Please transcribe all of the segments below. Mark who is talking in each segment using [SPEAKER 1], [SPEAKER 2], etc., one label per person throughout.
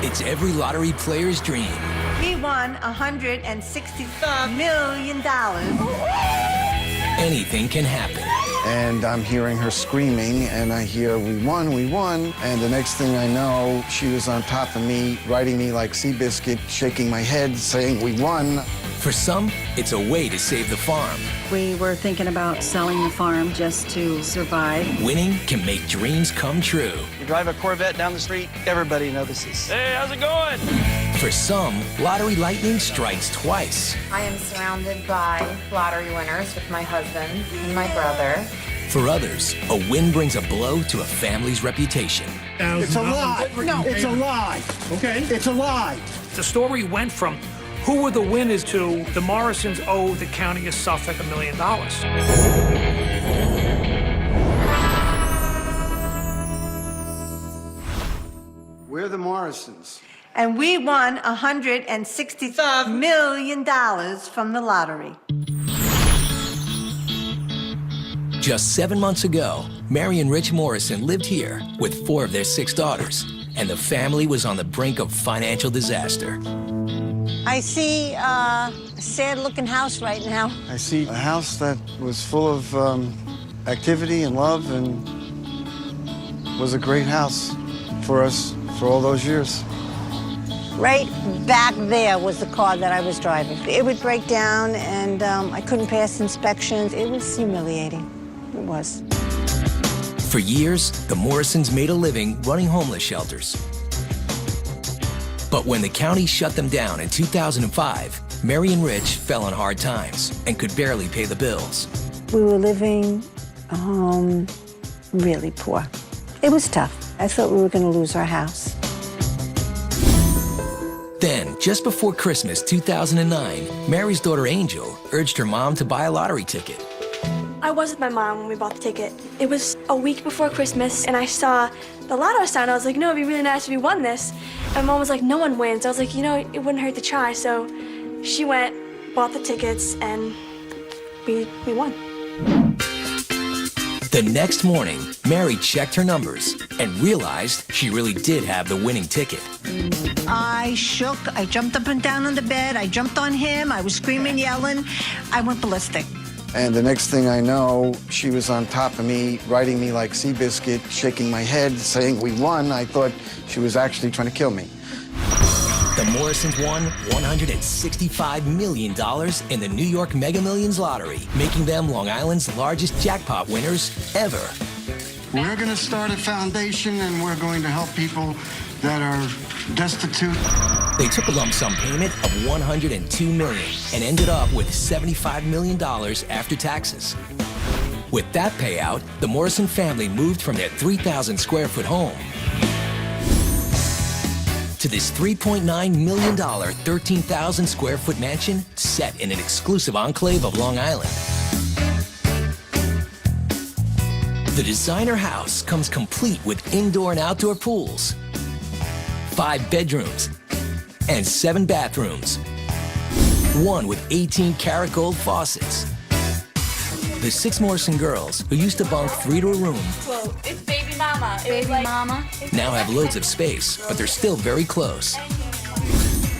[SPEAKER 1] It's every lottery player's dream.
[SPEAKER 2] We won $165 million.
[SPEAKER 1] Anything can happen.
[SPEAKER 3] And I'm hearing her screaming, and I hear, we won, we won. And the next thing I know, she was on top of me, riding me like Seabiscuit, shaking my head, saying, we won.
[SPEAKER 1] For some, it's a way to save the farm.
[SPEAKER 4] We were thinking about selling the farm just to survive.
[SPEAKER 1] Winning can make dreams come true.
[SPEAKER 5] You drive a Corvette down the street, everybody notices.
[SPEAKER 6] Hey, how's it going?
[SPEAKER 1] For some, lottery lightning strikes twice.
[SPEAKER 7] I am surrounded by lottery winners with my husband and my brother.
[SPEAKER 1] For others, a win brings a blow to a family's reputation.
[SPEAKER 8] It's a lie. No, it's a lie. Okay. It's a lie.
[SPEAKER 6] The story went from who were the winners to the Morrisons owe the county of Suffolk $1 million.
[SPEAKER 3] We're the Morrisons.
[SPEAKER 2] And we won $165 million from the lottery.
[SPEAKER 1] Just 7 months ago, Mary and Rich Morrison lived here with 4 of their 6 daughters, and the family was on the brink of financial disaster.
[SPEAKER 2] I see a sad-looking house right now.
[SPEAKER 3] I see a house that was full of activity and love, and was a great house for us for all those years.
[SPEAKER 2] Right back there was the car that I was driving. It would break down, and I couldn't pass inspections. It was humiliating. It was.
[SPEAKER 1] For years, the Morrisons made a living running homeless shelters. But when the county shut them down in 2005, Mary and Rich fell on hard times and could barely pay the bills.
[SPEAKER 2] We were living really poor. It was tough. I thought we were going to lose our house.
[SPEAKER 1] Then, just before Christmas 2009, Mary's daughter Angel urged her mom to buy a lottery ticket.
[SPEAKER 9] I was with my mom when we bought the ticket. It was a week before Christmas, and I saw the lotto sign. I was like, no, it'd be really nice if we won this. And Mom was like, no one wins. I was like, you know, it wouldn't hurt to try. So she went, bought the tickets, and we won.
[SPEAKER 1] The next morning, Mary checked her numbers and realized she really did have the winning ticket.
[SPEAKER 2] I shook. I jumped up and down on the bed. I jumped on him. I was screaming, yelling. I went ballistic.
[SPEAKER 3] And the next thing I know, she was on top of me, riding me like Seabiscuit, shaking my head, saying, we won. I thought she was actually trying to kill me.
[SPEAKER 1] The Morrisons won $165 million in the New York Mega Millions lottery, making them Long Island's largest jackpot winners ever.
[SPEAKER 3] We're going to start a foundation, and we're going to help people that are destitute.
[SPEAKER 1] They took a lump sum payment of $102 million and ended up with $75 million after taxes. With that payout, the Morrison family moved from their 3,000 square foot home to this $3.9 million, 13,000 square foot mansion set in an exclusive enclave of Long Island. The designer house comes complete with indoor and outdoor pools, 5 bedrooms, and 7 bathrooms, one with 18-karat gold faucets. The 6 Morrison girls, who used to bunk 3 to a room,
[SPEAKER 9] Whoa, it's baby mama.
[SPEAKER 7] Baby mama.
[SPEAKER 1] now have loads of space, but they're still very close.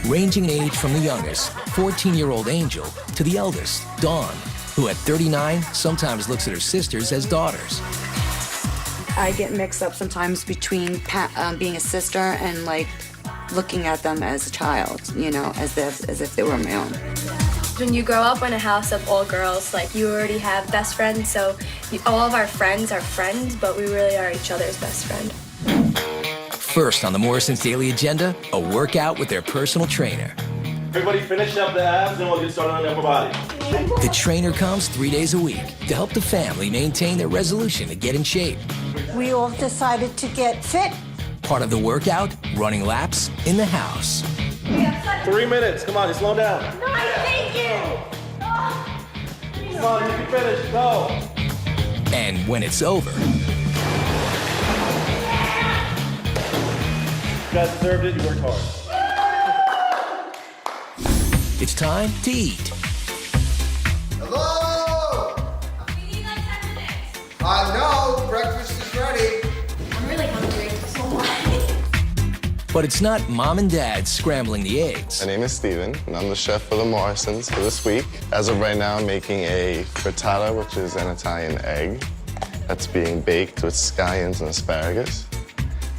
[SPEAKER 1] Ranging in age from the youngest, 14-year-old Angel, to the eldest, Dawn, who at 39 sometimes looks at her sisters as daughters.
[SPEAKER 7] I get mixed up sometimes between being a sister and like looking at them as a child, you know, as if they were my own.
[SPEAKER 9] When you grow up in a house of all girls, like you already have best friends, so all of our friends are friends, but we really are each other's best friend.
[SPEAKER 1] First on the Morrisons' daily agenda, a workout with their personal trainer.
[SPEAKER 10] Everybody finish up the abs, and we'll get started on the upper body.
[SPEAKER 1] The trainer comes 3 days a week to help the family maintain their resolution to get in shape.
[SPEAKER 2] We all decided to get fit.
[SPEAKER 1] Part of the workout, running laps in the house.
[SPEAKER 10] 3 minutes. Come on, just slow down.
[SPEAKER 9] No, thank you!
[SPEAKER 10] Come on, you can finish. Go.
[SPEAKER 1] And when it's over,
[SPEAKER 10] You guys deserved it. You worked hard.
[SPEAKER 1] it's time to eat.
[SPEAKER 3] Hello?
[SPEAKER 9] We need like 10 minutes.
[SPEAKER 3] I know, breakfast is ready.
[SPEAKER 9] I'm really hungry. So much.
[SPEAKER 1] But it's not mom and dad scrambling the eggs.
[SPEAKER 11] My name is Steven, and I'm the chef for the Morrisons for this week. As of right now, I'm making a frittata, which is an Italian egg that's being baked with scallions and asparagus.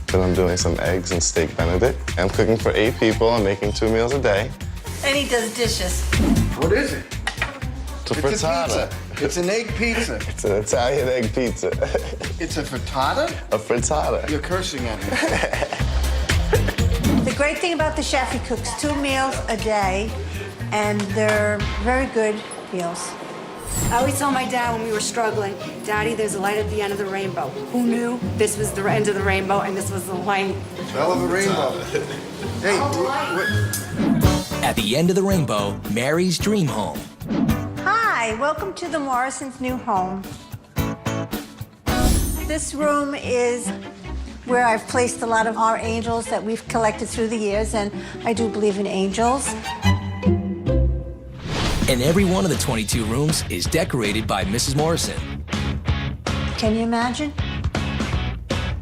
[SPEAKER 11] Then I'm doing some eggs and steak benedict. I'm cooking for 8 people. I'm making 2 meals a day.
[SPEAKER 2] And he does dishes.
[SPEAKER 3] What is it?
[SPEAKER 11] It's a frittata.
[SPEAKER 3] It's an egg pizza.
[SPEAKER 11] It's an Italian egg pizza.
[SPEAKER 3] It's a frittata?
[SPEAKER 11] A frittata.
[SPEAKER 3] You're cursing at me.
[SPEAKER 2] The great thing about the chef, he cooks 2 meals a day, and they're very good meals.
[SPEAKER 7] I always tell my dad when we were struggling, Daddy, there's a light at the end of the rainbow. Who knew this was the end of the rainbow and this was the light?
[SPEAKER 3] Hell of a rainbow. Hey,
[SPEAKER 1] At the end of the rainbow, Mary's dream home.
[SPEAKER 2] Hi, welcome to the Morrisons' new home. This room is where I've placed a lot of our angels that we've collected through the years, and I do believe in angels.
[SPEAKER 1] And every one of the 22 rooms is decorated by Mrs. Morrison.
[SPEAKER 2] Can you imagine?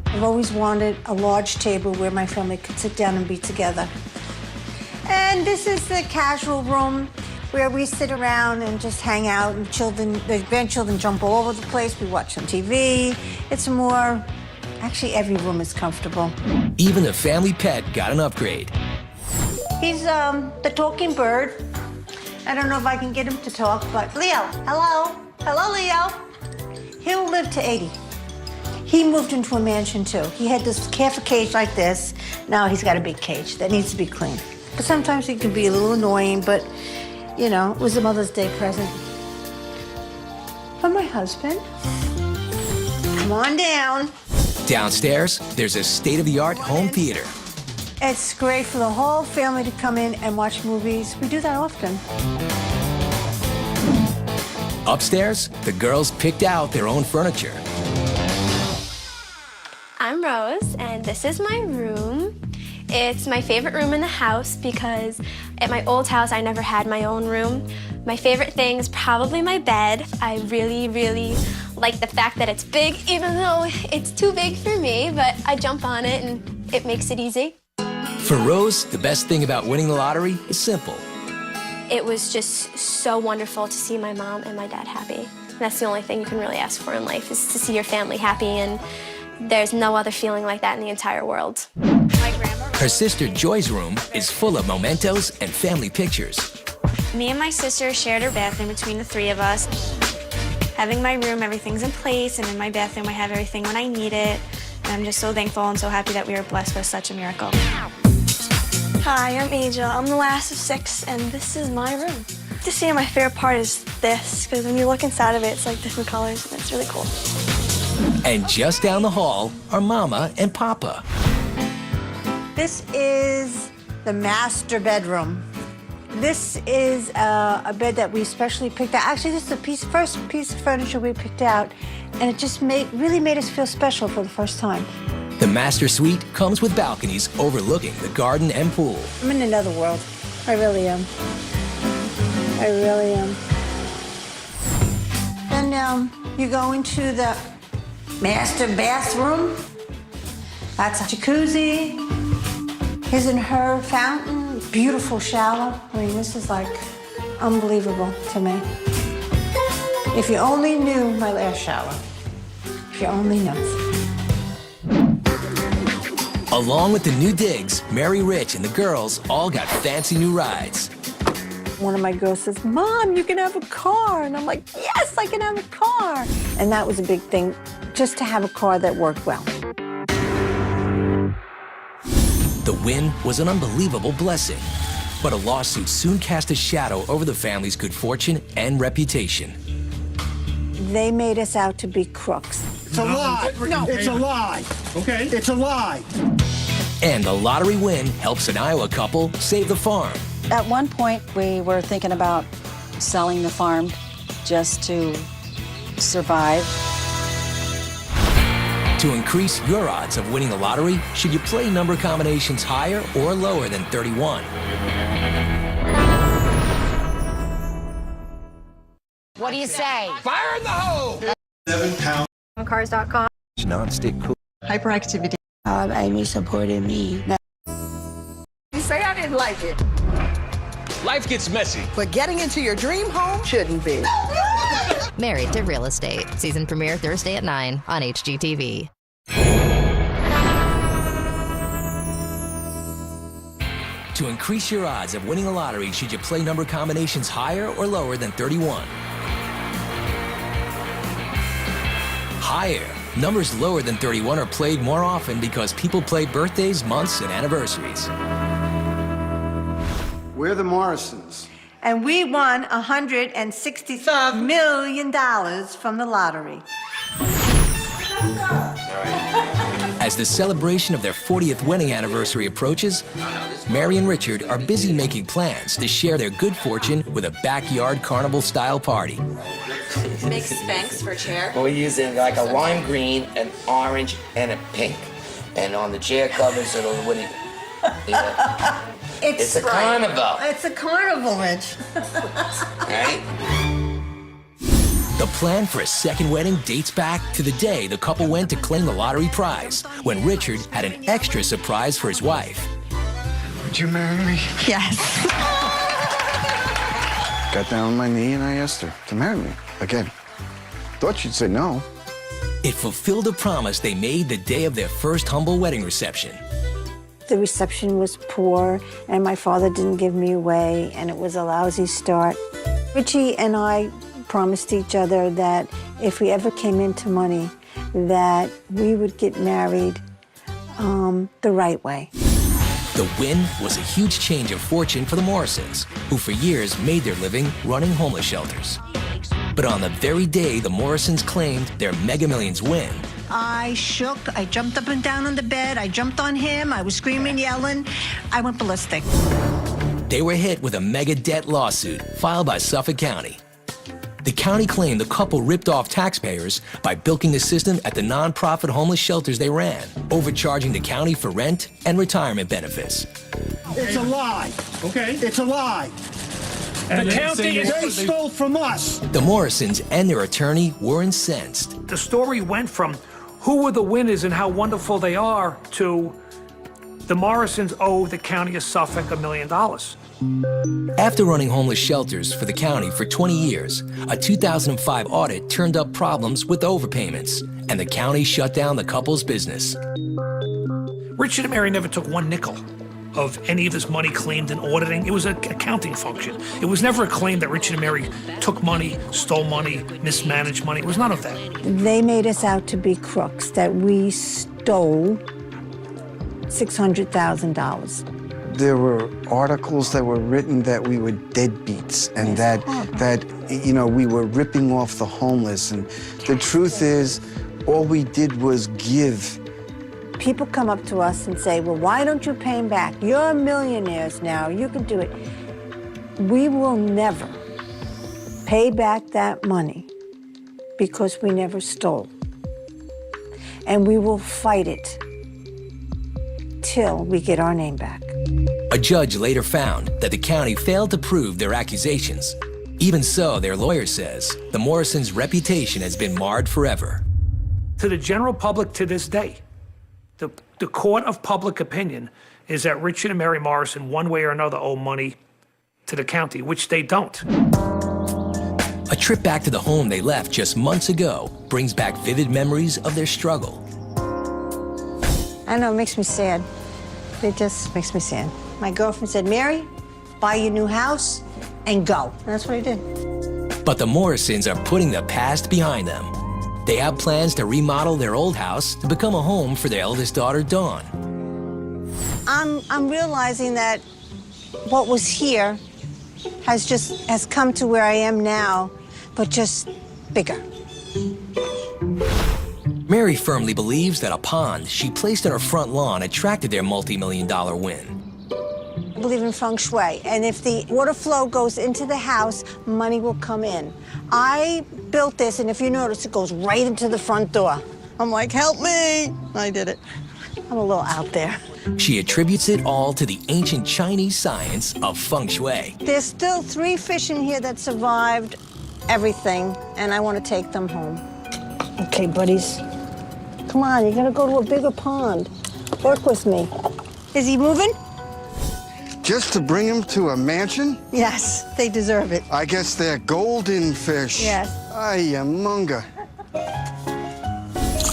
[SPEAKER 2] I've always wanted a large table where my family could sit down and be together. And this is the casual room where we sit around and just hang out, and the grandchildren jump all over the place. We watch some TV. It's more, actually every room is comfortable.
[SPEAKER 1] Even the family pet got an upgrade.
[SPEAKER 2] He's the talking bird. I don't know if I can get him to talk, but Leo, hello. Hello, Leo. He'll live to 80. He moved into a mansion, too. He had this half a cage like this. Now he's got a big cage that needs to be cleaned. But sometimes he can be a little annoying, but, you know, it was a Mother's Day present. From my husband. Come on down.
[SPEAKER 1] Downstairs, there's a state-of-the-art home theater.
[SPEAKER 2] It's great for the whole family to come in and watch movies. We do that often.
[SPEAKER 1] Upstairs, the girls picked out their own furniture.
[SPEAKER 9] I'm Rose, and this is my room. It's my favorite room in the house because at my old house, I never had my own room. My favorite thing is probably my bed. I really, really like the fact that it's big, even though it's too big for me, but I jump on it and it makes it easy.
[SPEAKER 1] For Rose, the best thing about winning the lottery is simple.
[SPEAKER 9] It was just so wonderful to see my mom and my dad happy. And that's the only thing you can really ask for in life, is to see your family happy, and there's no other feeling like that in the entire world.
[SPEAKER 1] Her sister Joy's room is full of mementos and family pictures.
[SPEAKER 9] Me and my sister shared our bathroom between the 3 of us. Having my room, everything's in place, and in my bathroom I have everything when I need it. And I'm just so thankful and so happy that we were blessed with such a miracle. Hi, I'm Angel. I'm the last of 6, and this is my room. To see my favorite part is this, because when you look inside of it, it's like different colors, and it's really cool.
[SPEAKER 1] And just down the hall are Mama and Papa.
[SPEAKER 2] This is the master bedroom. This is a bed that we specially picked out. Actually, this is the first piece of furniture we picked out, and it just really made us feel special for the first time.
[SPEAKER 1] The master suite comes with balconies overlooking the garden and pool.
[SPEAKER 2] I'm in another world. I really am. I really am. Then you go into the master bathroom. That's a jacuzzi. His and her fountain. Beautiful shower. I mean, this is like unbelievable to me. If you only knew my last shower. If you only knew.
[SPEAKER 1] Along with the new digs, Mary Rich and the girls all got fancy new rides.
[SPEAKER 2] One of my girls says, Mom, you can have a car. And I'm like, yes, I can have a car. And that was a big thing, just to have a car that worked well.
[SPEAKER 1] The win was an unbelievable blessing, but a lawsuit soon cast a shadow over the family's good fortune and reputation.
[SPEAKER 2] They made us out to be crooks.
[SPEAKER 8] It's a lie. No, it's a lie. Okay? It's a lie.
[SPEAKER 1] And the lottery win helps an Iowa couple save the farm.
[SPEAKER 4] At one point, we were thinking about selling the farm just to survive.
[SPEAKER 1] To increase your odds of winning the lottery, should you play number combinations higher or lower than 31?
[SPEAKER 12] What do you say?
[SPEAKER 8] Fire in the hole!
[SPEAKER 10] 7 pounds.
[SPEAKER 12] Cars.com.
[SPEAKER 1] Non-stick cool.
[SPEAKER 12] Hyperactivity.
[SPEAKER 2] Amy supported me.
[SPEAKER 8] I like it.
[SPEAKER 1] Life gets messy.
[SPEAKER 8] But getting into your dream home shouldn't be.
[SPEAKER 12] Married to Real Estate. Season premiere Thursday at 9 on HGTV.
[SPEAKER 1] To increase your odds of winning a lottery, should you play number combinations higher or lower than 31? Higher. Numbers lower than 31 are played more often because people play birthdays, months, and anniversaries.
[SPEAKER 3] We're the Morrisons.
[SPEAKER 2] And we won $165 million from the lottery.
[SPEAKER 1] As the celebration of their 40th wedding anniversary approaches, Mary and Richard are busy making plans to share their good fortune with a backyard carnival-style party.
[SPEAKER 7] Make Spanx for chair.
[SPEAKER 13] We're using like a lime green, an orange, and a pink. And on the chair covers, it'll, it's a carnival.
[SPEAKER 2] It's a carnival, Rich.
[SPEAKER 13] Right?
[SPEAKER 1] The plan for a second wedding dates back to the day the couple went to claim the lottery prize, when Richard had an extra surprise for his wife.
[SPEAKER 3] Would you marry me?
[SPEAKER 2] Yes.
[SPEAKER 3] Got down on my knee and I asked her to marry me again. Thought she'd say no.
[SPEAKER 1] It fulfilled a promise they made the day of their first humble wedding reception.
[SPEAKER 2] The reception was poor, and my father didn't give me away, and it was a lousy start. Richie and I promised each other that if we ever came into money, that we would get married the right way.
[SPEAKER 1] The win was a huge change of fortune for the Morrisons, who for years made their living running homeless shelters. But on the very day the Morrisons claimed their Mega Millions win,
[SPEAKER 2] I shook, I jumped up and down on the bed, I jumped on him, I was screaming, yelling, I went ballistic.
[SPEAKER 1] they were hit with a mega debt lawsuit filed by Suffolk County. The county claimed the couple ripped off taxpayers by bilking the system at the nonprofit homeless shelters they ran, overcharging the county for rent and retirement benefits.
[SPEAKER 8] It's a lie. Okay. It's a lie.
[SPEAKER 6] And the county
[SPEAKER 8] they stole from us.
[SPEAKER 1] The Morrisons and their attorney were incensed.
[SPEAKER 6] The story went from who were the winners and how wonderful they are to the Morrisons owe the county of Suffolk $1 million.
[SPEAKER 1] After running homeless shelters for the county for 20 years, a 2005 audit turned up problems with overpayments, and the county shut down the couple's business.
[SPEAKER 6] Richard and Mary never took one nickel of any of this money claimed in auditing. It was an accounting function. It was never a claim that Richard and Mary took money, stole money, mismanaged money. It was none of that.
[SPEAKER 2] They made us out to be crooks, that we stole $600,000.
[SPEAKER 3] There were articles that were written that we were deadbeats and that you know, we were ripping off the homeless. And the truth is, all we did was give.
[SPEAKER 2] People come up to us and say, well, why don't you pay them back? You're millionaires now, you can do it. We will never pay back that money because we never stole. And we will fight it till we get our name back.
[SPEAKER 1] A judge later found that the county failed to prove their accusations. Even so, their lawyer says the Morrisons' reputation has been marred forever.
[SPEAKER 6] To the general public to this day, the court of public opinion is that Richard and Mary Morrison, one way or another, owe money to the county, which they don't.
[SPEAKER 1] A trip back to the home they left just months ago brings back vivid memories of their struggle.
[SPEAKER 2] I know, it makes me sad. It just makes me sad. My girlfriend said, Mary, buy your new house and go. And that's what I did.
[SPEAKER 1] But the Morrisons are putting the past behind them. They have plans to remodel their old house to become a home for their eldest daughter, Dawn.
[SPEAKER 2] I'm realizing that what was here has come to where I am now, but just bigger.
[SPEAKER 1] Mary firmly believes that a pond she placed on her front lawn attracted their multi-million-dollar win.
[SPEAKER 2] I believe in feng shui, and if the water flow goes into the house, money will come in. I built this, and if you notice, it goes right into the front door. I'm like, help me! I did it. I'm a little out there.
[SPEAKER 1] She attributes it all to the ancient Chinese science of feng shui.
[SPEAKER 2] There's still 3 fish in here that survived everything, and I want to take them home. Okay, buddies. Come on, you're gonna go to a bigger pond. Work with me. Is he moving?
[SPEAKER 3] Just to bring them to a mansion?
[SPEAKER 2] Yes, they deserve it.
[SPEAKER 3] I guess they're golden fish.
[SPEAKER 2] Yes.
[SPEAKER 3] Ay, munga.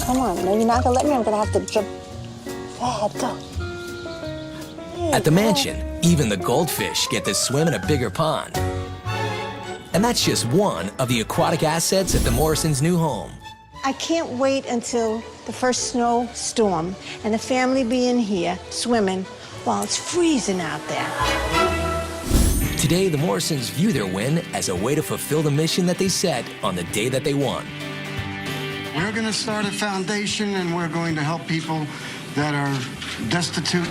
[SPEAKER 2] Come on, no, you're not gonna let me. I'm gonna have to jump. Dad, go.
[SPEAKER 1] At the mansion, even the goldfish get to swim in a bigger pond. And that's just one of the aquatic assets at the Morrisons' new home.
[SPEAKER 2] I can't wait until the first snowstorm and the family be in here swimming while it's freezing out there.
[SPEAKER 1] Today, the Morrisons view their win as a way to fulfill the mission that they set on the day that they won.
[SPEAKER 3] We're going to start a foundation, and we're going to help people that are destitute.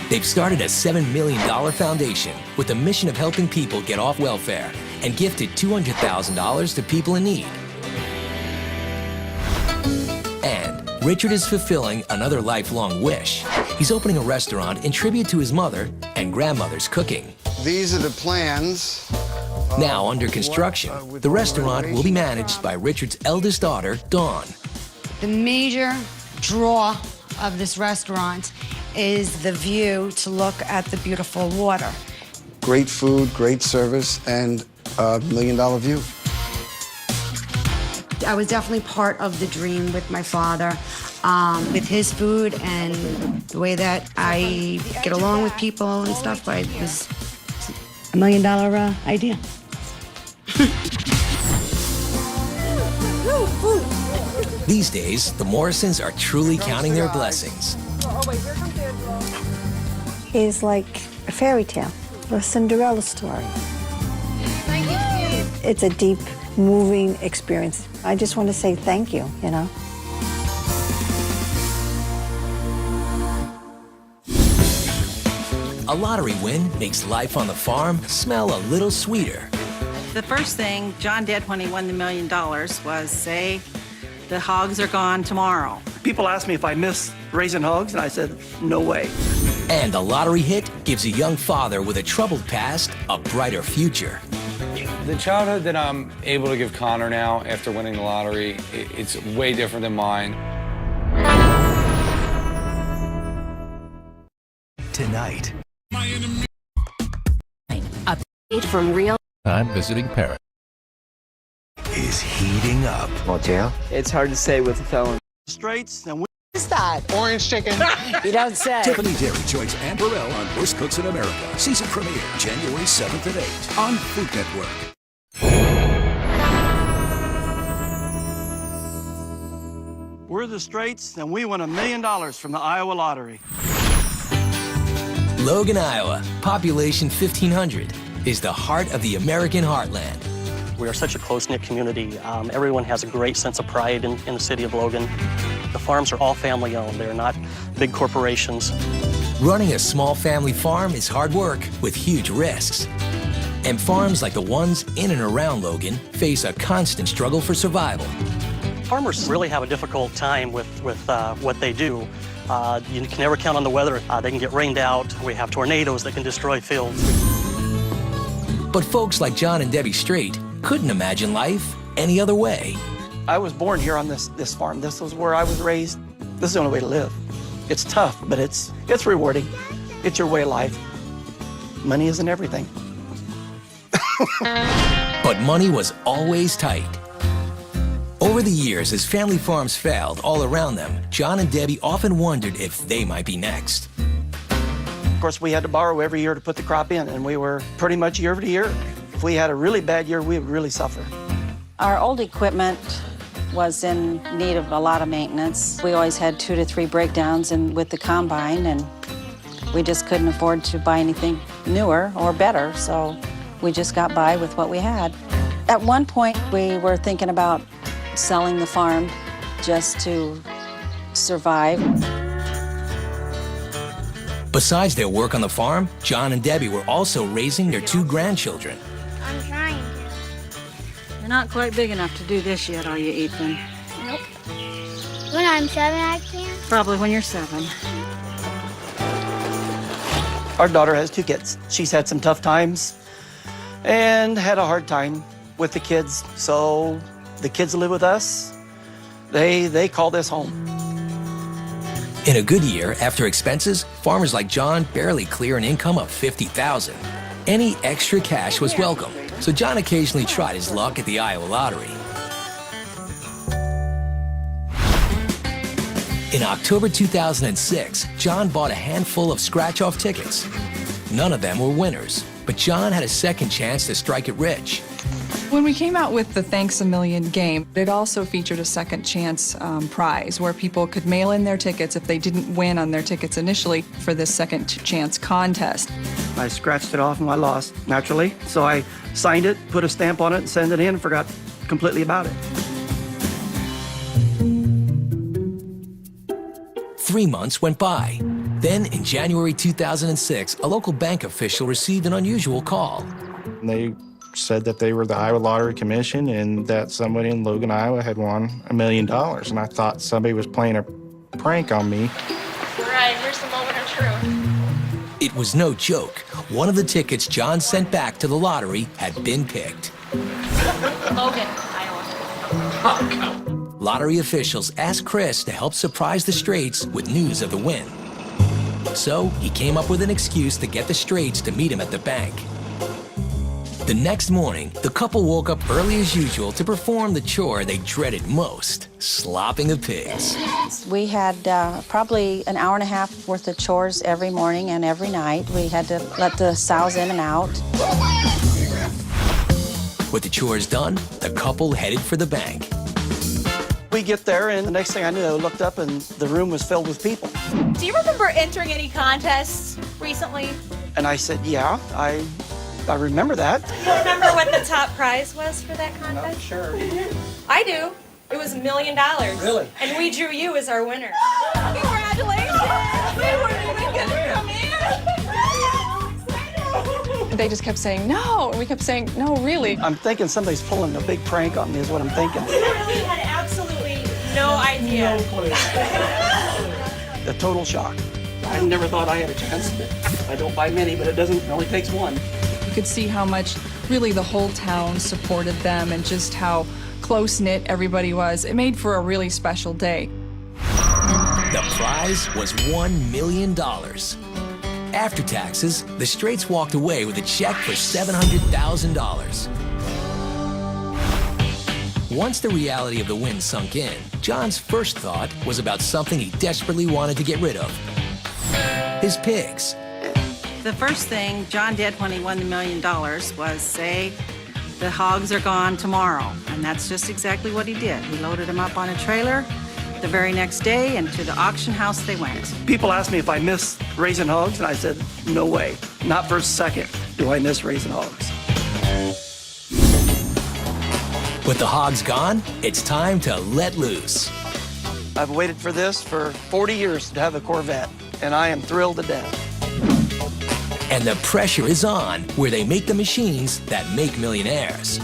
[SPEAKER 1] They've started a $7 million foundation with the mission of helping people get off welfare and gifted $200,000 to people in need. And Richard is fulfilling another lifelong wish. He's opening a restaurant in tribute to his mother and grandmother's cooking.
[SPEAKER 3] These are the plans.
[SPEAKER 1] Now under construction, the restaurant will be managed by Richard's eldest daughter, Dawn.
[SPEAKER 14] The major draw of this restaurant is the view to look at the beautiful water.
[SPEAKER 3] Great food, great service, and a $1 million view.
[SPEAKER 14] I was definitely part of the dream with my father, with his food and the way that I get along with people and stuff. It was $1 million idea.
[SPEAKER 1] These days, the Morrisons are truly counting their blessings.
[SPEAKER 2] It's like a fairy tale, a Cinderella story. It's a deep, moving experience. I just want to say thank you, you know.
[SPEAKER 1] A lottery win makes life on the farm smell a little sweeter.
[SPEAKER 15] The first thing John did when he won the $1 million was say, the hogs are gone tomorrow.
[SPEAKER 5] People ask me if I miss raising hogs, and I said, no way.
[SPEAKER 1] And a lottery hit gives a young father with a troubled past a brighter future.
[SPEAKER 16] The childhood that I'm able to give Connor now after winning the lottery, it's way different than mine.
[SPEAKER 1] Tonight.
[SPEAKER 17] A page from Real.
[SPEAKER 18] I'm visiting Paris.
[SPEAKER 1] Is heating up.
[SPEAKER 5] Motel? It's hard to say with a felon. Straights and
[SPEAKER 2] What's that?
[SPEAKER 8] Orange chicken.
[SPEAKER 2] You don't say.
[SPEAKER 18] Tiffany Dairy joins Ann Burrell on Worst Cooks in America. Season premiere, January 7th and 8th on Food Network.
[SPEAKER 5] we're the Straits, and we won $1 million from the Iowa lottery.
[SPEAKER 1] Logan, Iowa, population 1,500, is the heart of the American heartland.
[SPEAKER 19] We are such a close-knit community. Everyone has a great sense of pride in the city of Logan. The farms are all family-owned. They're not big corporations.
[SPEAKER 1] Running a small family farm is hard work with huge risks. And farms like the ones in and around Logan face a constant struggle for survival.
[SPEAKER 19] Farmers really have a difficult time with what they do. You can never count on the weather. They can get rained out. We have tornadoes that can destroy fields.
[SPEAKER 1] But folks like John and Debbie Straight couldn't imagine life any other way.
[SPEAKER 5] I was born here on this farm. This was where I was raised. This is the only way to live. It's tough, but it's rewarding. It's your way of life. Money isn't everything.
[SPEAKER 1] But money was always tight. Over the years, as family farms failed all around them, John and Debbie often wondered if they might be next.
[SPEAKER 5] Of course, we had to borrow every year to put the crop in, and we were pretty much year to year. If we had a really bad year, we would really suffer.
[SPEAKER 4] Our old equipment was in need of a lot of maintenance. We always had 2 to 3 breakdowns with the combine, and we just couldn't afford to buy anything newer or better, so we just got by with what we had. At one point, we were thinking about selling the farm just to survive.
[SPEAKER 1] Besides their work on the farm, John and Debbie were also raising their 2 grandchildren.
[SPEAKER 9] I'm trying to.
[SPEAKER 4] You're not quite big enough to do this yet, are you, Ethan?
[SPEAKER 9] Nope. When I'm 7, I can.
[SPEAKER 4] Probably when you're 7.
[SPEAKER 5] Our daughter has 2 kids. She's had some tough times and had a hard time with the kids. So the kids live with us. They call this home.
[SPEAKER 1] In a good year, after expenses, farmers like John barely clear an income of $50,000. Any extra cash was welcome, so John occasionally tried his luck at the Iowa lottery. In October 2006, John bought a handful of scratch-off tickets. None of them were winners, but John had a second chance to strike it rich.
[SPEAKER 20] When we came out with the Thanks a Million game, it also featured a second chance prize where people could mail in their tickets if they didn't win on their tickets initially for this second chance contest.
[SPEAKER 5] I scratched it off and I lost, naturally. So I signed it, put a stamp on it, and sent it in, and forgot completely about it.
[SPEAKER 1] 3 months went by. Then, in January 2006, a local bank official received an unusual call.
[SPEAKER 21] They said that they were the Iowa Lottery Commission and that somebody in Logan, Iowa had won $1 million. And I thought somebody was playing a prank on me.
[SPEAKER 9] Right, here's the moment of truth.
[SPEAKER 1] It was no joke. One of the tickets John sent back to the lottery had been picked.
[SPEAKER 9] Logan, Iowa.
[SPEAKER 1] Lottery officials asked Chris to help surprise the Straits with news of the win. So he came up with an excuse to get the Straits to meet him at the bank. The next morning, the couple woke up early as usual to perform the chore they dreaded most, slopping the pigs.
[SPEAKER 4] We had probably an hour and a half worth of chores every morning and every night. We had to let the sows in and out.
[SPEAKER 1] With the chores done, the couple headed for the bank.
[SPEAKER 5] We get there, and the next thing I knew, I looked up, and the room was filled with people.
[SPEAKER 22] Do you remember entering any contests recently?
[SPEAKER 5] And I said, yeah, I remember that.
[SPEAKER 22] Do you remember what the top prize was for that contest?
[SPEAKER 5] No, sure.
[SPEAKER 22] I do. It was $1 million.
[SPEAKER 5] Really?
[SPEAKER 22] And we drew you as our winner. Congratulations! We weren't even gonna come in.
[SPEAKER 20] They just kept saying, no, and we kept saying, no, really.
[SPEAKER 5] I'm thinking somebody's pulling a big prank on me is what I'm thinking.
[SPEAKER 22] We had absolutely no idea.
[SPEAKER 5] A total shock. I never thought I had a chance. I don't buy many, but it only takes one.
[SPEAKER 20] You could see how much really the whole town supported them and just how close-knit everybody was. It made for a really special day.
[SPEAKER 1] The prize was $1 million. After taxes, the Straits walked away with a check for $700,000. Once the reality of the win sunk in, John's first thought was about something he desperately wanted to get rid of. His pigs.
[SPEAKER 15] The first thing John did when he won the $1 million was say, the hogs are gone tomorrow. And that's just exactly what he did. He loaded them up on a trailer the very next day, and to the auction house they went.
[SPEAKER 5] People asked me if I miss raising hogs, and I said, no way. Not for a second do I miss raising hogs.
[SPEAKER 1] With the hogs gone, it's time to let loose.
[SPEAKER 5] I've waited for this for 40 years to have a Corvette, and I am thrilled to death.
[SPEAKER 1] And the pressure is on, where they make the machines that make millionaires.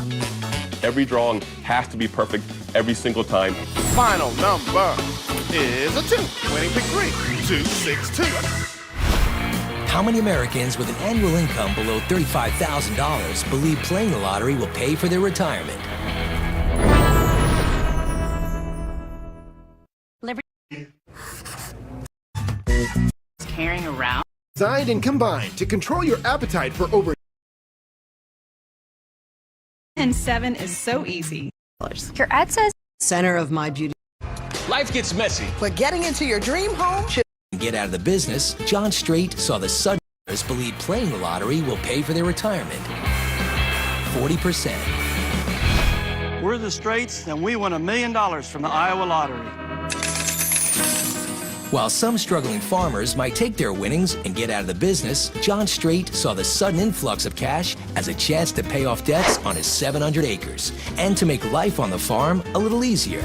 [SPEAKER 23] Every drawing has to be perfect every single time.
[SPEAKER 8] Final number is a 2. Winning pick 3, 262.
[SPEAKER 1] How many Americans with an annual income below $35,000 believe playing the lottery will pay for their retirement?
[SPEAKER 24] Carrying around.
[SPEAKER 8] Designed and combined to control your appetite for over.
[SPEAKER 20] And 7 is so easy.
[SPEAKER 22] Your ad says
[SPEAKER 25] Center of my beauty.
[SPEAKER 18] Life gets messy.
[SPEAKER 25] But getting into your dream home.
[SPEAKER 1] Get out of the business, John Straight saw the Southerners believe playing the lottery will pay for their retirement. 40%.
[SPEAKER 5] We're the Straits, and we won $1 million from the Iowa lottery.
[SPEAKER 1] While some struggling farmers might take their winnings and get out of the business, John Straight saw the sudden influx of cash as a chance to pay off debts on his 700 acres and to make life on the farm a little easier.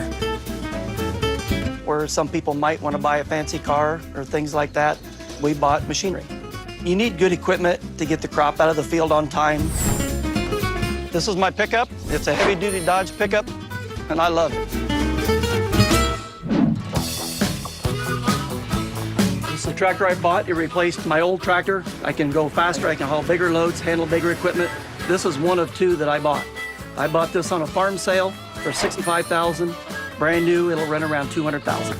[SPEAKER 5] Where some people might want to buy a fancy car or things like that, we bought machinery. You need good equipment to get the crop out of the field on time. This is my pickup. It's a heavy-duty Dodge pickup, and I love it. It's the tractor I bought. It replaced my old tractor. I can go faster. I can haul bigger loads, handle bigger equipment. This is one of 2 that I bought. I bought this on a farm sale for $65,000. Brand new. It'll run around $200,000.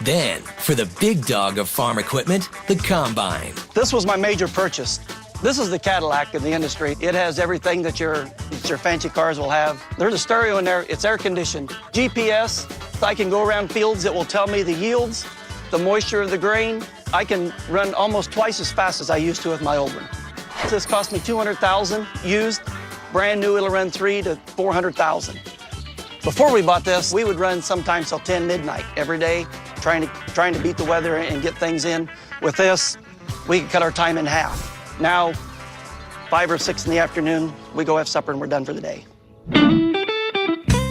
[SPEAKER 1] Then, for the big dog of farm equipment, the combine.
[SPEAKER 5] This was my major purchase. This is the Cadillac in the industry. It has everything that your fancy cars will have. There's a stereo in there. It's air conditioned. GPS. I can go around fields. It will tell me the yields, the moisture of the grain. I can run almost twice as fast as I used to with my old one. This cost me $200,000 used. Brand new, it'll run $300,000 to $400,000. Before we bought this, we would run sometimes till 10 midnight every day, trying to beat the weather and get things in. With this, we could cut our time in half. Now, 5 or 6 in the afternoon, we go have supper and we're done for the day.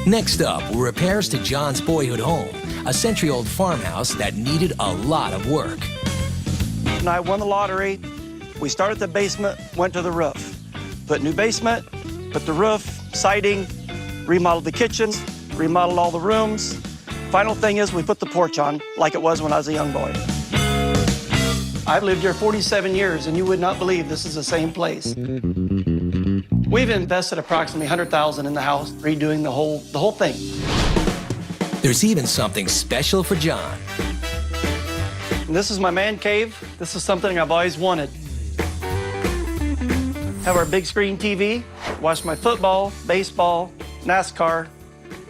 [SPEAKER 1] Next up were repairs to John's boyhood home, a century-old farmhouse that needed a lot of work.
[SPEAKER 5] When I won the lottery, we started the basement, went to the roof. Put new basement, put the roof, siding, remodeled the kitchens, remodeled all the rooms. Final thing is we put the porch on like it was when I was a young boy. I've lived here 47 years, and you would not believe this is the same place. We've invested approximately $100,000 in the house, redoing the whole thing.
[SPEAKER 1] There's even something special for John.
[SPEAKER 5] And this is my man cave. This is something I've always wanted. Have our big screen TV, watch my football, baseball, NASCAR,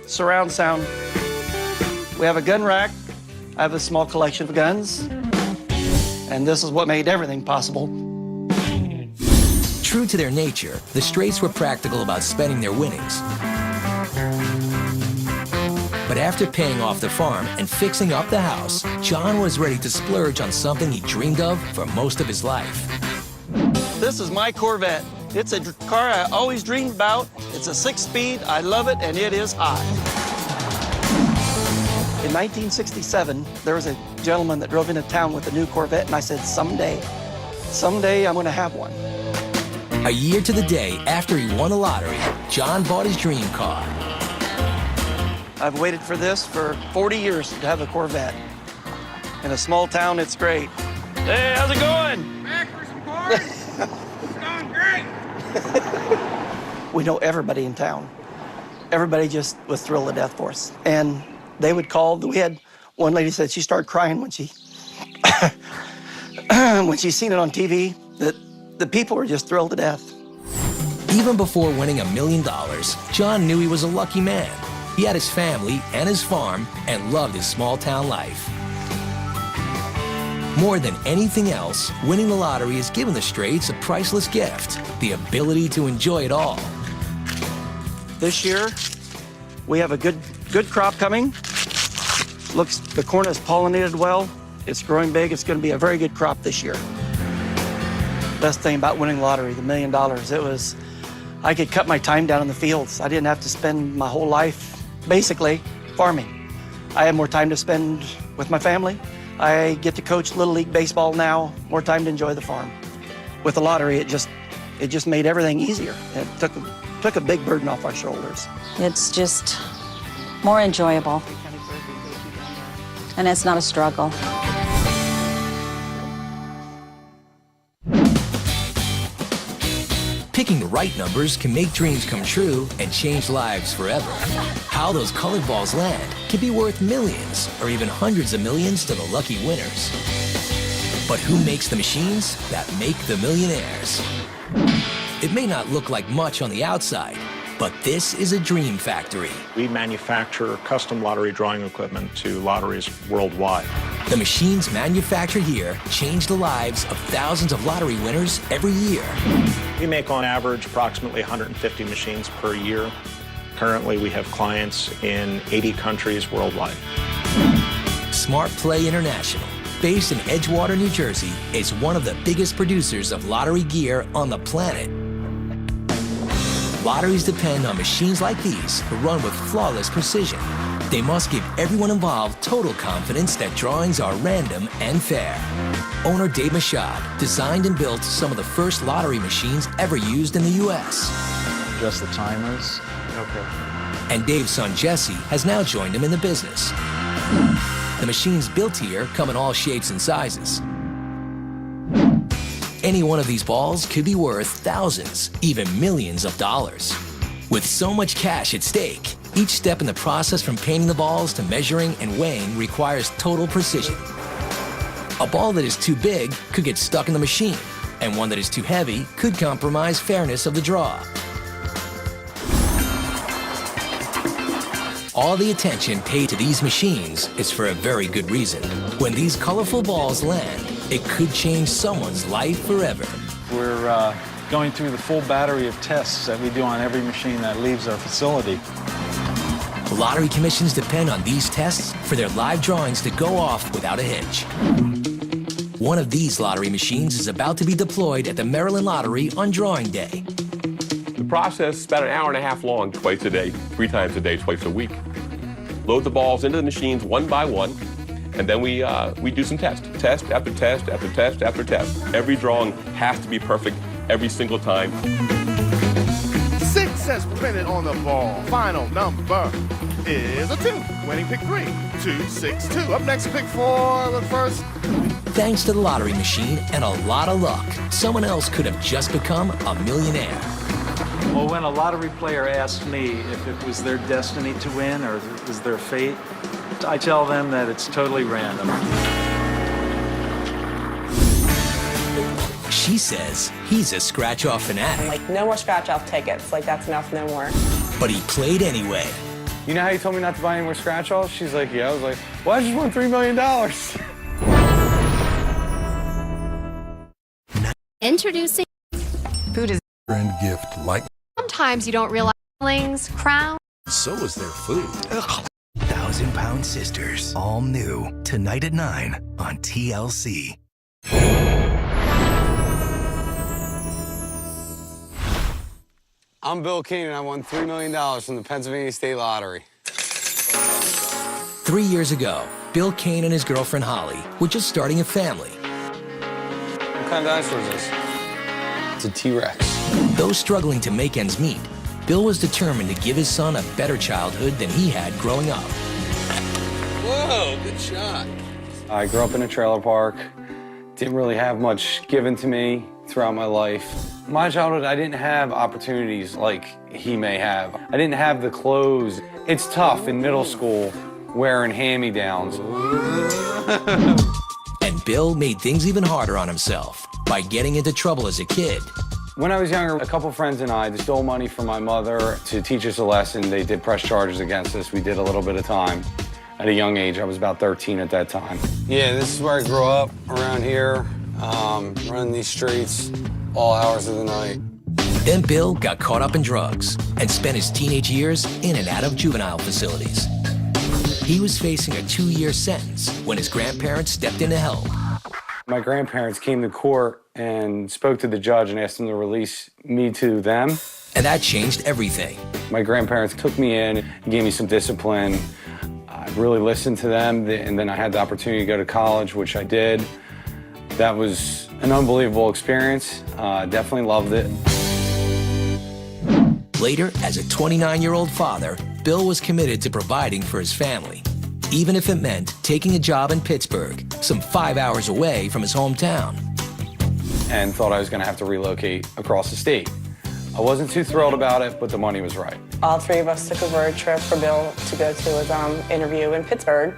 [SPEAKER 5] surround sound. We have a gun rack. I have a small collection of guns. And this is what made everything possible.
[SPEAKER 1] True to their nature, the Straits were practical about spending their winnings. But after paying off the farm and fixing up the house, John was ready to splurge on something he dreamed of for most of his life.
[SPEAKER 5] This is my Corvette. It's a car I always dreamed about. It's a 6-speed. I love it, and it is hot. In 1967, there was a gentleman that drove into town with a new Corvette, and I said, someday I'm going to have one.
[SPEAKER 1] A year to the day after he won the lottery, John bought his dream car.
[SPEAKER 5] I've waited for this for 40 years to have a Corvette. In a small town, it's great. Hey, how's it going?
[SPEAKER 22] Back for some cars? It's going great.
[SPEAKER 5] We know everybody in town. Everybody just was thrilled to death for us. And they would call. We had one lady said she started crying when she when she seen it on TV, that the people were just thrilled to death.
[SPEAKER 1] Even before winning $1 million, John knew he was a lucky man. He had his family and his farm and loved his small town life. More than anything else, winning the lottery has given the Straits a priceless gift, the ability to enjoy it all.
[SPEAKER 5] This year, we have a good crop coming. Looks, the corn is pollinated well. It's growing big. It's going to be a very good crop this year. Best thing about winning the lottery, the $1 million, it was, I could cut my time down in the fields. I didn't have to spend my whole life, basically, farming. I have more time to spend with my family. I get to coach Little League Baseball now, more time to enjoy the farm. With the lottery, it just made everything easier. It took a big burden off our shoulders.
[SPEAKER 4] It's just more enjoyable. And it's not a struggle.
[SPEAKER 1] Picking the right numbers can make dreams come true and change lives forever. How those colored balls land can be worth millions or even hundreds of millions to the lucky winners. But who makes the machines that make the millionaires? It may not look like much on the outside, but this is a dream factory.
[SPEAKER 21] We manufacture custom lottery drawing equipment to lotteries worldwide.
[SPEAKER 1] The machines manufactured here change the lives of thousands of lottery winners every year.
[SPEAKER 21] We make on average approximately 150 machines per year. Currently, we have clients in 80 countries worldwide.
[SPEAKER 1] Smart Play International, based in Edgewater, New Jersey, is one of the biggest producers of lottery gear on the planet. Lotteries depend on machines like these to run with flawless precision. They must give everyone involved total confidence that drawings are random and fair. Owner Dave Machad designed and built some of the first lottery machines ever used in the U.S.
[SPEAKER 21] Just the timers? Okay.
[SPEAKER 1] And Dave's son Jesse has now joined him in the business. The machines built here come in all shapes and sizes. Any one of these balls could be worth thousands, even millions of dollars. With so much cash at stake, Each step in the process from painting the balls to measuring and weighing requires total precision. A ball that is too big could get stuck in the machine, and one that is too heavy could compromise fairness of the draw. All the attention paid to these machines is for a very good reason. When these colorful balls land, it could change someone's life forever.
[SPEAKER 7] We're going through the full battery of tests that we do on every machine that leaves our facility.
[SPEAKER 1] Lottery commissions depend on these tests for their live drawings to go off without a hitch. One of these lottery machines is about to be deployed at the Maryland Lottery on drawing day.
[SPEAKER 23] The process is about an hour and a half long, twice a day, 3 times a day, twice a week. Load the balls into the machines one by one, and then we do some tests. Test after test after test after test. Every drawing has to be perfect every single time.
[SPEAKER 8] 6 says printed on the ball. Final number is a 2. Winning pick 3, 2, 6, 2. Up next, pick 4, but first.
[SPEAKER 1] Thanks to the lottery machine and a lot of luck, someone else could have just become a millionaire.
[SPEAKER 7] Well, when a lottery player asks me if it was their destiny to win or was their fate, I tell them that it's totally random.
[SPEAKER 1] She says he's a scratch-off fanatic.
[SPEAKER 22] Like, no more scratch-off tickets. Like, that's enough, no more.
[SPEAKER 1] But he played anyway.
[SPEAKER 16] You know how you told me not to buy any more scratch-offs? She's like, yeah. I was like, well, I just won $3 million.
[SPEAKER 17] Introducing
[SPEAKER 18] Food is
[SPEAKER 10] Friend gift like.
[SPEAKER 17] sometimes you don't realize feelings, crown.
[SPEAKER 18] So is their food.
[SPEAKER 11] 1,000-Pound Sisters, all new tonight at 9 on TLC.
[SPEAKER 12] I'm Bill Kane, and I won $3 million from the Pennsylvania State Lottery.
[SPEAKER 1] 3 years ago, Bill Kane and his girlfriend Holly were just starting a family.
[SPEAKER 12] What kind of dinosaur is this? It's a T-Rex.
[SPEAKER 1] Though struggling to make ends meet, Bill was determined to give his son a better childhood than he had growing up.
[SPEAKER 12] Whoa, good shot.
[SPEAKER 16] I grew up in a trailer park. Didn't really have much given to me throughout my life. My childhood, I didn't have opportunities like he may have. I didn't have the clothes. It's tough in middle school wearing hand-me-downs.
[SPEAKER 1] And Bill made things even harder on himself by getting into trouble as a kid.
[SPEAKER 16] When I was younger, a couple friends and I stole money from my mother to teach us a lesson. They did press charges against us. We did a little bit of time. At a young age, I was about 13 at that time.
[SPEAKER 12] Yeah, this is where I grew up, around here, running these streets all hours of the night.
[SPEAKER 1] Then Bill got caught up in drugs and spent his teenage years in and out of juvenile facilities. He was facing a 2-year sentence when his grandparents stepped in to help.
[SPEAKER 16] My grandparents came to court and spoke to the judge and asked him to release me to them.
[SPEAKER 1] And that changed everything.
[SPEAKER 16] My grandparents took me in and gave me some discipline. I really listened to them, and then I had the opportunity to go to college, which I did. That was an unbelievable experience. Definitely loved it.
[SPEAKER 1] Later, as a 29-year-old father, Bill was committed to providing for his family, even if it meant taking a job in Pittsburgh, some 5 hours away from his hometown.
[SPEAKER 16] And thought I was going to have to relocate across the state. I wasn't too thrilled about it, but the money was right.
[SPEAKER 22] All 3 of us took a road trip for Bill to go to his interview in Pittsburgh.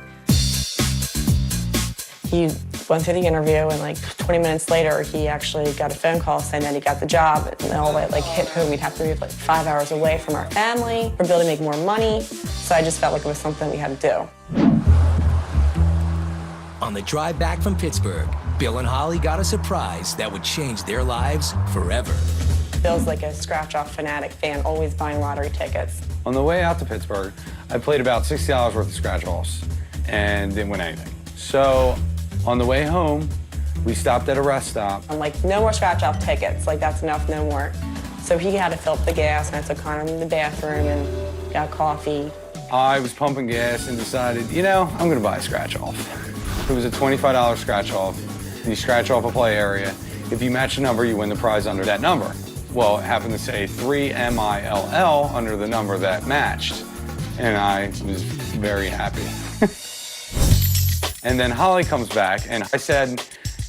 [SPEAKER 22] He went through the interview, and like 20 minutes later, he actually got a phone call saying that he got the job. And all that like hit home. We'd have to move like 5 hours away from our family for Bill to make more money. So I just felt like it was something we had to do.
[SPEAKER 1] On the drive back from Pittsburgh, Bill and Holly got a surprise that would change their lives forever.
[SPEAKER 22] Bill's like a scratch-off fanatic fan, always buying lottery tickets.
[SPEAKER 16] On the way out to Pittsburgh, I played about $60 worth of scratch-offs and didn't win anything. So on the way home, we stopped at a rest stop.
[SPEAKER 22] I'm like, no more scratch-off tickets. Like, that's enough, no more. So he had to fill up the gas, and I took Connor in the bathroom and got coffee.
[SPEAKER 16] I was pumping gas and decided, you know, I'm gonna buy a scratch-off. It was a $25 scratch-off. You scratch off a play area. If you match a number, you win the prize under that number. Well, it happened to say 3MILL under the number that matched, and I was very happy. And then Holly comes back, and I said,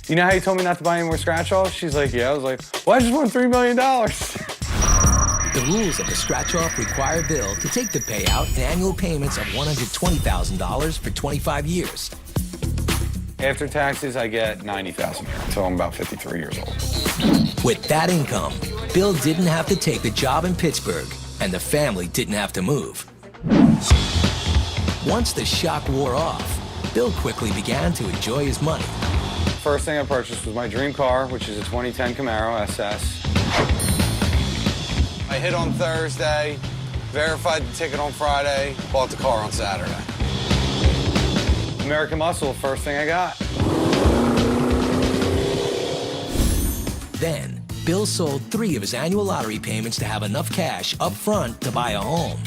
[SPEAKER 16] you know how you told me not to buy any more scratch-offs? She's like, yeah. I was like, well, I just won $3 million.
[SPEAKER 1] The rules of the scratch-off require Bill to take the payout in annual payments of $120,000 for 25 years.
[SPEAKER 16] After taxes, I get $90,000 until I'm about 53 years old.
[SPEAKER 1] With that income, Bill didn't have to take the job in Pittsburgh, and the family didn't have to move. Once the shock wore off, Bill quickly began to enjoy his money.
[SPEAKER 16] First thing I purchased was my dream car, which is a 2010 Camaro SS. I hit on Thursday, verified the ticket on Friday, bought the car on Saturday. American Muscle, first thing I got.
[SPEAKER 1] Then, Bill sold 3 of his annual lottery payments to have enough cash up front to buy a home.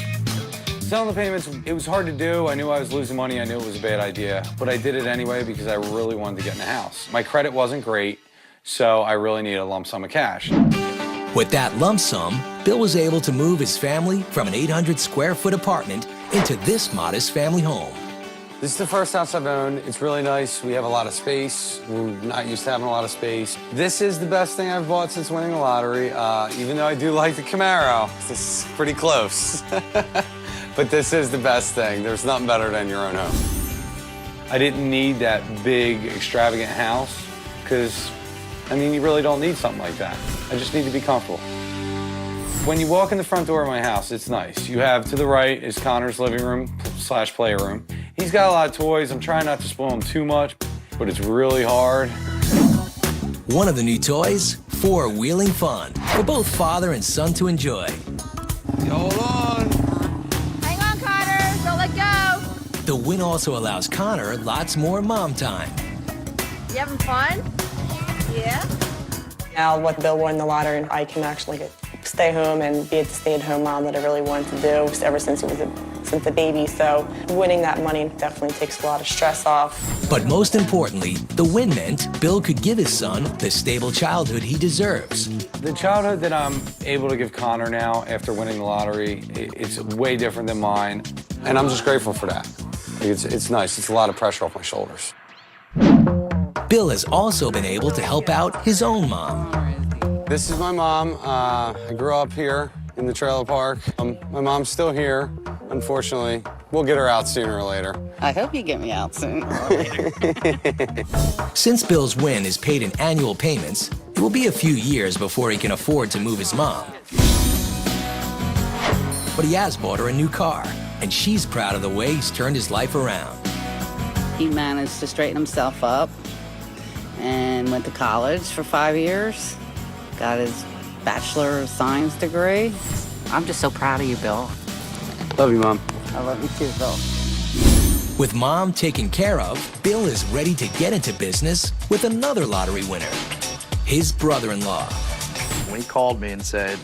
[SPEAKER 16] Selling the payments, it was hard to do. I knew I was losing money. I knew it was a bad idea. But I did it anyway because I really wanted to get in a house. My credit wasn't great, so I really needed a lump sum of cash.
[SPEAKER 1] With that lump sum, Bill was able to move his family from an 800-square-foot apartment into this modest family home.
[SPEAKER 16] This is the first house I've owned. It's really nice. We have a lot of space. We're not used to having a lot of space. This is the best thing I've bought since winning the lottery, even though I do like the Camaro. This is pretty close. But this is the best thing. There's nothing better than your own home. I didn't need that big, extravagant house because, I mean, you really don't need something like that. I just need to be comfortable. When you walk in the front door of my house, it's nice. You have to the right is Connor's living room / playroom. He's got a lot of toys. I'm trying not to spoil him too much, but it's really hard.
[SPEAKER 1] One of the new toys, four-wheeling fun for both father and son to enjoy.
[SPEAKER 16] Hold on.
[SPEAKER 3] Hang on, Connor. Don't let go.
[SPEAKER 1] The win also allows Connor lots more mom time.
[SPEAKER 3] You having fun? Yeah?
[SPEAKER 22] Now, with Bill won the lottery, I can actually stay home and be a stay-at-home mom that I really wanted to do ever since he was since the baby. So winning that money definitely takes a lot of stress off.
[SPEAKER 1] But most importantly, the win meant Bill could give his son the stable childhood he deserves.
[SPEAKER 16] The childhood that I'm able to give Connor now after winning the lottery, it's way different than mine. And I'm just grateful for that. It's nice. It's a lot of pressure off my shoulders.
[SPEAKER 1] Bill has also been able to help out his own mom.
[SPEAKER 16] This is my mom. I grew up here in the trailer park. My mom's still here, unfortunately. We'll get her out sooner or later.
[SPEAKER 15] I hope you get me out soon.
[SPEAKER 1] Since Bill's win is paid in annual payments, it will be a few years before he can afford to move his mom. But he has bought her a new car, and she's proud of the way he's turned his life around.
[SPEAKER 15] He managed to straighten himself up and went to college for 5 years. Got his Bachelor of Science degree. I'm just so proud of you, Bill.
[SPEAKER 16] Love you, Mom.
[SPEAKER 15] I love you too, Bill.
[SPEAKER 1] With mom taken care of, Bill is ready to get into business with another lottery winner, his brother-in-law.
[SPEAKER 6] When he called me and said,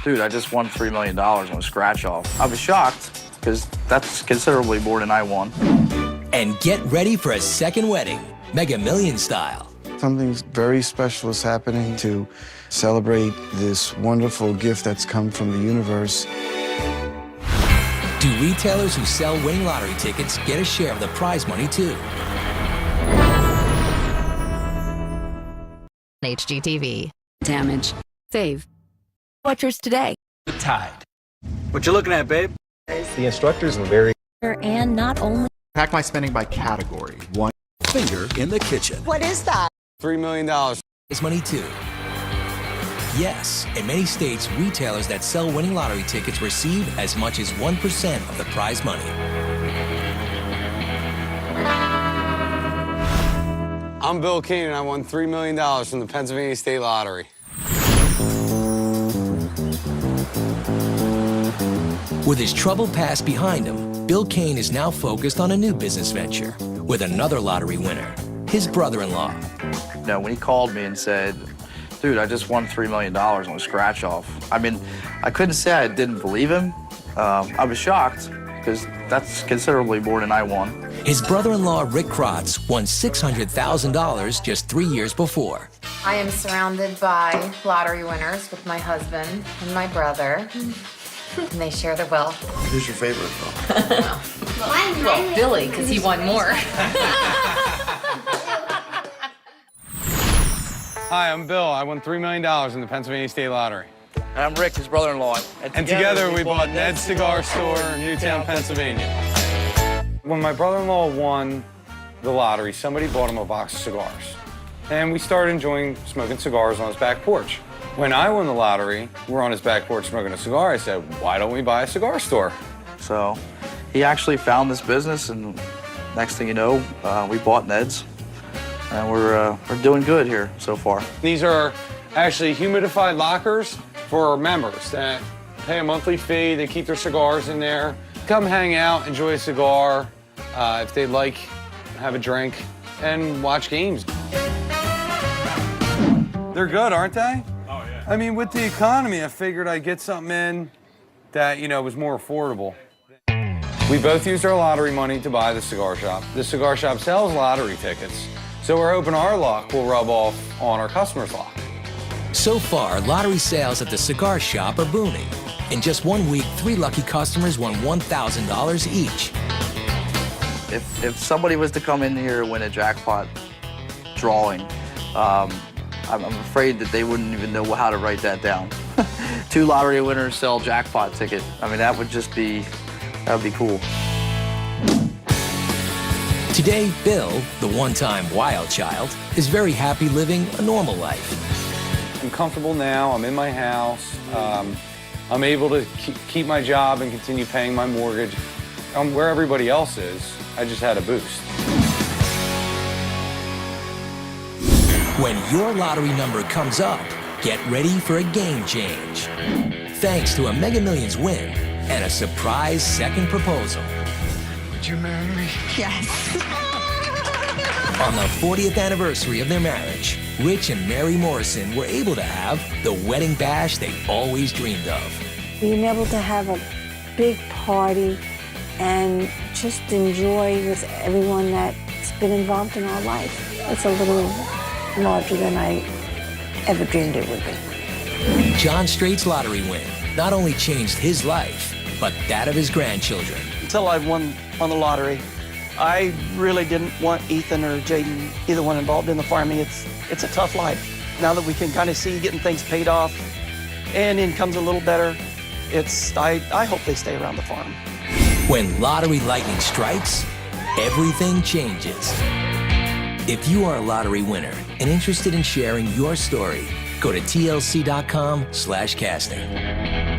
[SPEAKER 6] dude, I just won $3 million on a scratch-off, I was shocked because that's considerably more than I won.
[SPEAKER 1] And get ready for a second wedding, Mega Millions style.
[SPEAKER 10] Something very special is happening to celebrate this wonderful gift that's come from the universe.
[SPEAKER 1] Do retailers who sell winning lottery tickets get a share of the prize money too?
[SPEAKER 17] HGTV. Damage. Save. Watch yours today.
[SPEAKER 18] The Tide.
[SPEAKER 6] What you looking at, babe?
[SPEAKER 13] The instructors were very...
[SPEAKER 17] And not only...
[SPEAKER 13] Pack my spending by category. One
[SPEAKER 18] finger in the kitchen.
[SPEAKER 2] What is that?
[SPEAKER 16] $3 million.
[SPEAKER 1] Prize money too. Yes, in many states, retailers that sell winning lottery tickets receive as much as 1% of the prize money.
[SPEAKER 16] I'm Bill Kane, and I won $3 million from the Pennsylvania State Lottery.
[SPEAKER 1] With his troubled past behind him, Bill Kane is now focused on a new business venture with another lottery winner, his brother-in-law.
[SPEAKER 6] No, when he called me and said, dude, I just won $3 million on a scratch-off, I mean, I couldn't say I didn't believe him. I was shocked because that's considerably more than I won.
[SPEAKER 1] His brother-in-law, Rick Krotz, won $600,000 just 3 years before.
[SPEAKER 24] I am surrounded by lottery winners with my husband and my brother, and they share the wealth.
[SPEAKER 10] Who's your favorite,
[SPEAKER 24] Well, Billy, because he won more.
[SPEAKER 16] Hi, I'm Bill. I won $3 million in the Pennsylvania State Lottery.
[SPEAKER 6] And I'm Rick, his brother-in-law.
[SPEAKER 16] And together we bought Ned's Cigar Store in Newtown, Pennsylvania. When my brother-in-law won the lottery, somebody bought him a box of cigars. And we started enjoying smoking cigars on his back porch. When I won the lottery, we're on his back porch smoking a cigar. I said, why don't we buy a cigar store?
[SPEAKER 6] So he actually found this business, and next thing you know, we bought Ned's. And we're doing good here so far.
[SPEAKER 16] These are actually humidified lockers for our members that pay a monthly fee. They keep their cigars in there. Come hang out, enjoy a cigar. If they'd like, have a drink, and watch games. They're good, aren't they? Oh, yeah. I mean, with the economy, I figured I'd get something in that, you know, was more affordable. We both used our lottery money to buy the cigar shop. The cigar shop sells lottery tickets, so we're hoping our luck will rub off on our customers' luck.
[SPEAKER 1] So far, lottery sales at the cigar shop are booming. In just 1 week, 3 lucky customers won $1,000 each.
[SPEAKER 6] If somebody was to come in here and win a jackpot drawing, I'm afraid that they wouldn't even know how to write that down. 2 lottery winners sell jackpot ticket. I mean, that would be cool.
[SPEAKER 1] Today, Bill, the one-time wild child, is very happy living a normal life.
[SPEAKER 16] I'm comfortable now. I'm in my house. I'm able to keep my job and continue paying my mortgage. I'm where everybody else is. I just had a boost.
[SPEAKER 1] When your lottery number comes up, get ready for a game change. Thanks to a Mega Millions win and a surprise second proposal.
[SPEAKER 10] Would you marry me?
[SPEAKER 2] Yes.
[SPEAKER 1] On the 40th anniversary of their marriage, Rich and Mary Morrison were able to have the wedding bash they always dreamed of.
[SPEAKER 2] Being able to have a big party and just enjoy with everyone that's been involved in our life. It's a little larger than I ever dreamed it would be.
[SPEAKER 1] John Straight's lottery win not only changed his life, but that of his grandchildren.
[SPEAKER 5] Until I won on the lottery, I really didn't want Ethan or Jaden, either one, involved in the farming. It's a tough life. Now that we can kind of see getting things paid off and income's a little better, I hope they stay around the farm.
[SPEAKER 1] When lottery lightning strikes, everything changes. If you are a lottery winner and interested in sharing your story, go to tlc.com/casting.